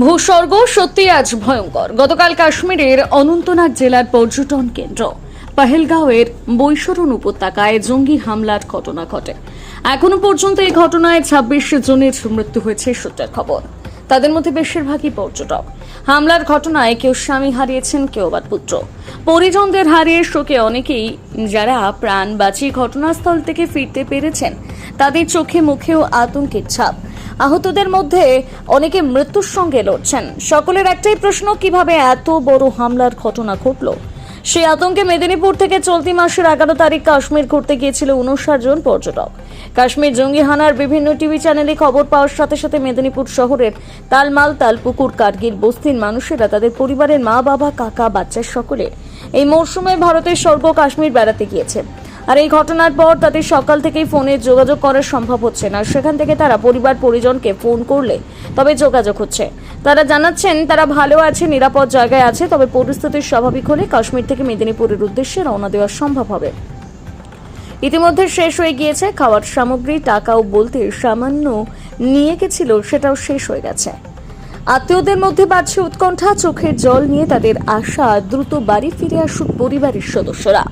ভূস্বর্গ সত্যি আজ ভয়ঙ্কর। গতকাল কাশ্মীরের অনন্তনাগ জেলার পর্যটন কেন্দ্র পহেলগাঁওয়ের বৈশরণ উপত্যকায় জঙ্গি হামলার ঘটনা ঘটে। এখনো পর্যন্ত এই ঘটনায় ২৬ জনের মৃত্যু হয়েছে সূত্রের খবর। তাদের মধ্যে বেশিরভাগই পর্যটক। হামলার ঘটনায় কেউ স্বামী হারিয়েছেন, কেউ আবার পুত্র। পরিজনদের হারিয়ে শোকে অনেকেই, যারা প্রাণ বাঁচিয়ে ঘটনাস্থল থেকে ফিরতে পেরেছেন তাদের চোখে মুখেও আতঙ্কের ছাপ। আহতদের মধ্যে অনেকে মৃত্যুর সঙ্গে লড়ছেন। সকলের একটাই প্রশ্ন, কিভাবে এত বড় হামলার ঘটনা ঘটল? সেই আতঙ্কে মেদিনীপুর থেকে চলতি মাসের ১১ তারিখ কাশ্মীর ঘুরতে গিয়েছিল ৫৯ জন পর্যটক। কাশ্মীর জঙ্গি হানার বিভিন্ন টিভি চ্যানেলে খবর পাওয়ার সাথে সাথে মেদিনীপুর শহরের তালমালতাল, পুকুর, কার্গিল বস্তির মানুষেরা তাদের পরিবারের মা, বাবা, কাকা, বাচ্চা সকলে এই মরশুমে ভারতের স্বর্গ কাশ্মীর বেড়াতে গিয়েছে। আর এই ঘটনার পর তাদের সকাল থেকেই ফোনে যোগাযোগ করা সম্ভব হচ্ছে না। সেখান থেকে তারা পরিবার পরিজনকে ফোন করলে তবে যোগাযোগ হচ্ছে। তারা জানাচ্ছেন তারা ভালো আছে, নিরাপদ জায়গায় আছে, তবে পরিস্থিতি স্বাভাবিক হলে কাশ্মীর থেকে মেদিনীপুরের উদ্দেশ্যে রওনা দেওয়া সম্ভব হবে। ইতিমধ্যে শেষ হয়ে গিয়েছে খাওয়ার সামগ্রী, টাকাও বলতে সামান্য নিয়ে গেছিল, সেটাও শেষ হয়ে গেছে। আত্মীয়দের মধ্যে বাড়ছে উৎকণ্ঠা, চোখের জল নিয়ে তাদের আশা দ্রুত বাড়ি ফিরে আসুক পরিবারের সদস্যরা।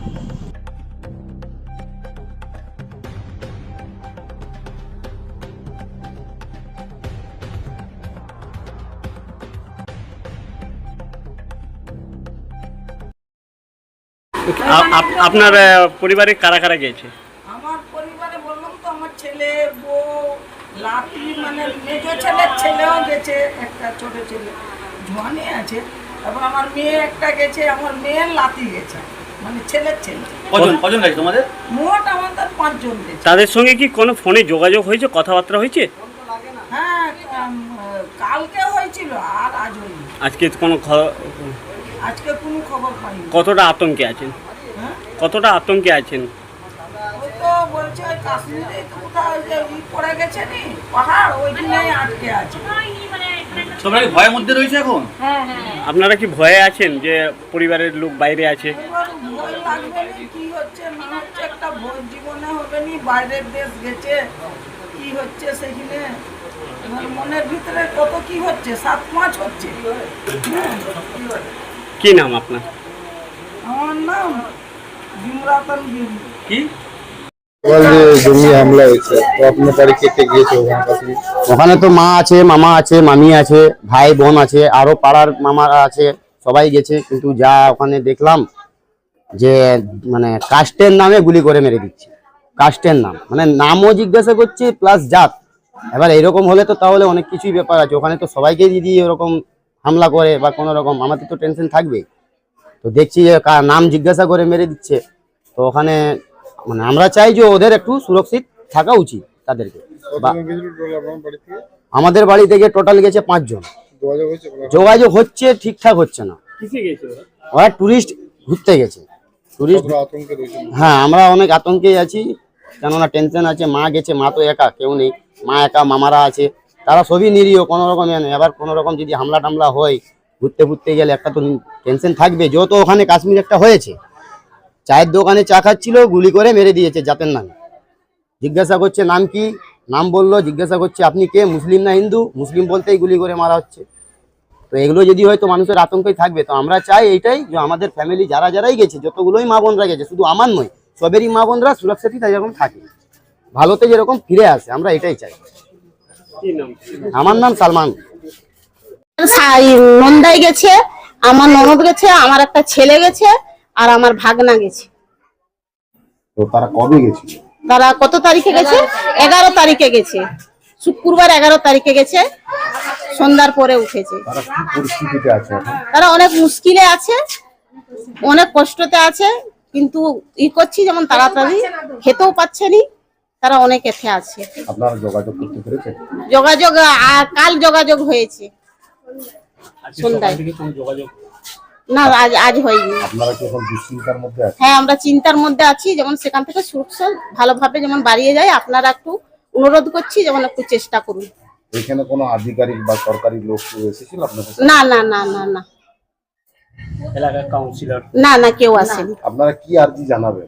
আপনার পরিবারে কারা কারা গিয়েছে? আমার পরিবারে বললাম তো, আমার ছেলে, বউ, লাতি, মানে মেজো ছেলের ছেলেও গেছে, একটা ছোট ছেলে জোয়ানি আছে, তারপর আমার মেয়ে একটা গেছে, আমার মেয়ের লাতি গেছে, মানে ছেলের ছেলে। কজন গেছে তোমাদের? মোট আমাদের ৫ জন গেছে। তাদের সঙ্গে কি কোনো ফোনে যোগাযোগ হয়েছে, কথাবার্তা হয়েছে? হ্যাঁ, কালকে হয়েছিল, আর আজ হয়নি। আজকে কোনো আজকে কোনো খবর পাইনি। কতটা আতঙ্কে আছেন? হ্যাঁ, কতটা আতঙ্কে আছেন? ওই তো বলছে কাশ্মীরে তো কোথাও যে পড়ে গেছে নি পাহাড়, ওইখানেই আটকে আছে। সবাই ভয়ের মধ্যে রয়েছে এখন। আপনারা কি ভয়ে আছেন যে পরিবারের লোক বাইরে আছে? এবার ভয় লাগবে নি, কি হচ্ছে না হচ্ছে, একটা ভয় জীবনে হবে নি, বাইরের দেশ গেছে, কি হচ্ছে সেখানে, এবার মনের ভিতরে কত কি হচ্ছে, ৭ হচ্ছে। কি নাম আপনার? আমার নাম বিমরাতন বিবি। কি জঙ্গি হামলা হয়েছে, তো আপনার বাড়ি কে কে গিয়েছে ওখানে? তো মা আছে, মামা আছে, মামি আছে, ভাই বোন আছে, আরো পাড়ার মামারা আছে, সবাই গেছে। কিন্তু যা ওখানে দেখলাম যে মানে কাস্টের নামে গুলি করে মেরে দিচ্ছে। কাস্টের নাম মানে নামও জিজ্ঞাসা করছে প্লাস জাত। এবার এরকম হলে তো তাহলে অনেক কিছুই ব্যাপার আছে। ওখানে তো সবাইকে যদি এরকম হামলা করে বা কোনো রকম, আমাদের তো টেনশন থাকবেই। তো দেখছি যে নাম জিজ্ঞাসা করে মেরে দিচ্ছে। তো ওখানে মানে আমরা চাই যে ওদের একটু সুরক্ষিত থাকা উচিত তাদেরকে। আমাদের বাড়ি থেকে টোটাল গেছে ৫ জন। যোগাযোগ হচ্ছে, ঠিকঠাক হচ্ছে না। ওরা টুরিস্ট ঘুরতে গেছে, টুরিস্ট। হ্যাঁ, আমরা অনেক আতঙ্কে আছি, কেননা টেনশন আছে। মা গেছে, মা তো একা, কেউ নেই, মা একা, মামারা আছে, তারা সবই নিরীহ, কোনো রকম এবার কোনো রকম যদি হামলা টামলা হয়, ঘুরতে ঘুরতে গেলে একটা তো টেনশন থাকবে। যেহেতু ওখানে কাশ্মীর একটা হয়েছে, চায়ের দোকানে চা খাচ্ছিল, গুলি করে মেরে দিয়েছে জাতের নামে। জিজ্ঞাসা করছে নাম কি, নাম বললো, জিজ্ঞাসা করছে আপনি কে, মুসলিম না হিন্দু, মুসলিম বলতেই গুলি করে মারা হচ্ছে। তো এগুলো যদি হয় তো মানুষের আতঙ্কই থাকবে। তো আমরা চাই এইটাই যে আমাদের ফ্যামিলি যারাই গেছে, যতগুলোই মা বোনরা গেছে, শুধু আমার নয়, সবেরই মা বোনরা সুরক্ষিত যেরকম থাকে, ভালোতে যেরকম ফিরে আসে, আমরা এটাই চাই। আমার নাম সালমান। নন্দাই গেছে, আমার ননদ গেছে, আমার একটা ছেলে গেছে, আর আমার ভাগনা গেছে। তো তারা কবে গেছিল? তারা কত তারিখে গেছে? 11 তারিখে গেছে, শুক্রবার 11 তারিখে গেছে, সন্ধ্যার পরে উঠেছে। তারা কি পরিস্থিতিতে আছে এখন? তারা অনেক মুশকিলে আছে, অনেক কষ্টতে আছে, কিন্তু করছি যেমন তাড়াতাড়ি, খেতেও পাচ্ছে নি, তারা অনেক এতে আছে। আপনারা যোগাযোগ করতে পেরেছেন? যোগাযোগ কাল যোগাযোগ হয়েছে সন্ধ্যায়। না, আজ হয়নি। আপনারা কি এখন দুশ্চিন্তার মধ্যে আছেন? হ্যাঁ, আমরা চিন্তার মধ্যে আছি, যেমন সেখান থেকে সুরক্ষা ভালোভাবে যেমন বাড়িয়ে যায়, আপনারা একটু অনুরোধ করছি যেমন একটু চেষ্টা করুন। এখানে কোনো আধিকারিক বা সরকারি লোক এসেছিল আপনাদের? না না না না না, এলাকার কাউন্সিলর? না না, কেউ আসেনি। আপনারা কি আর্জি জানাবেন?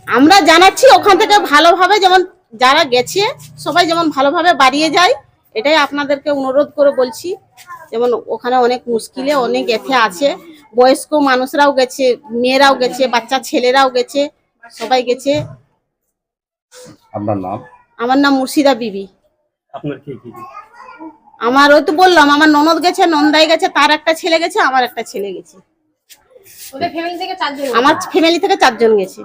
আমরা জানাচ্ছি ওখান থেকে ভালোভাবে যেমন যারা গেছে সবাই যেমন ভালোভাবে বাড়িয়ে যায় এটাই আপনাদেরকে অনুরোধ করে বলছি, যেমন ওখানে অনেক মুশকিলে অনেক এথে আছে, বয়স্ক মানুষরাও গেছে, মেয়েরাও গেছে, বাচ্চা ছেলেরাও গেছে, সবাই গেছে। আপনার নাম? আমার নাম মুর্শিদা বিবি। আপনার কি কি আমার ওই তো বললাম, আমার ননদ গেছে, নন্দাই গেছে, তার একটা ছেলে গেছে, আমার একটা ছেলে গেছে। আমার ফ্যামিলি থেকে 4 জন গেছে।